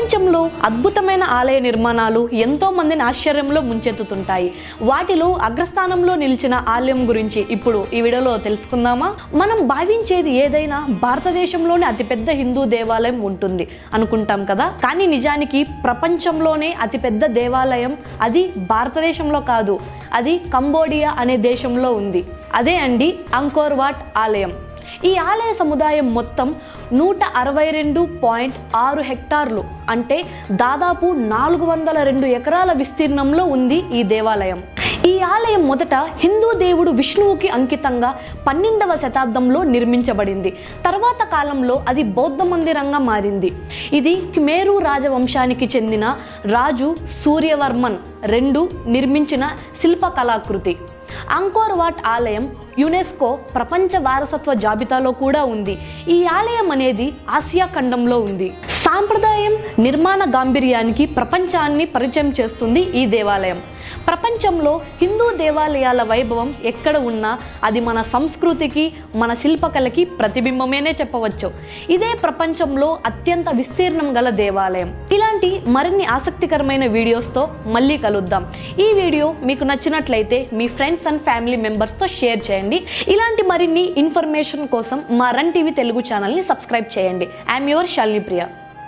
ప్రపంచంలో అద్భుతమైన ఆలయ నిర్మాణాలు ఎంతో మందిని ఆశ్చర్యంలో ముంచెత్తుతుంటాయి. వాటిలో అగ్రస్థానంలో నిలిచిన ఆలయం గురించి ఇప్పుడు ఈ వీడియోలో తెలుసుకుందామా? మనం భావించేది ఏదైనా భారతదేశంలోనే అతిపెద్ద హిందూ దేవాలయం ఉంటుంది అనుకుంటాం కదా, కానీ నిజానికి ప్రపంచంలోనే అతిపెద్ద దేవాలయం అది భారతదేశంలో కాదు, అది కంబోడియా అనే దేశంలో ఉంది. అదే అండి అంకోర్ వాట్ ఆలయం. ఈ ఆలయ సముదాయం మొత్తం 162.6 హెక్టార్లు అంటే దాదాపు 402 ఎకరాల విస్తీర్ణంలో ఉంది ఈ దేవాలయం. ఈ ఆలయం మొదట హిందూ దేవుడు విష్ణువుకి అంకితంగా 12వ శతాబ్దంలో నిర్మించబడింది. తర్వాత కాలంలో అది బౌద్ధ మందిరంగా మారింది. ఇది ఖ్మేరు రాజవంశానికి చెందిన రాజు సూర్యవర్మన్ II నిర్మించిన శిల్పకళాకృతి. అంకోర్ వాట్ ఆలయం యునెస్కో ప్రపంచ వారసత్వ జాబితాలో కూడా ఉంది. ఈ ఆలయం అనేది ఆసియా ఖండంలో ఉంది. సాంప్రదాయం, నిర్మాణ గాంభీర్యానికి ప్రపంచాన్ని పరిచయం చేస్తుంది ఈ దేవాలయం. ప్రపంచంలో హిందూ దేవాలయాల వైభవం ఎక్కడ ఉన్నా అది మన సంస్కృతికి, మన శిల్పకళకి ప్రతిబింబమేనే చెప్పవచ్చు. ఇదే ప్రపంచంలో అత్యంత విస్తీర్ణం గల దేవాలయం. ఇలాంటి మరిన్ని ఆసక్తికరమైన వీడియోస్తో మళ్ళీ కలుద్దాం. ఈ వీడియో మీకు నచ్చినట్లయితే మీ ఫ్రెండ్స్ అండ్ ఫ్యామిలీ మెంబర్స్తో షేర్ చేయండి. ఇలాంటి మరిన్ని ఇన్ఫర్మేషన్ కోసం మా రన్ టీవీ తెలుగు ఛానల్ని సబ్స్క్రైబ్ చేయండి. I'm your Shalini Priya.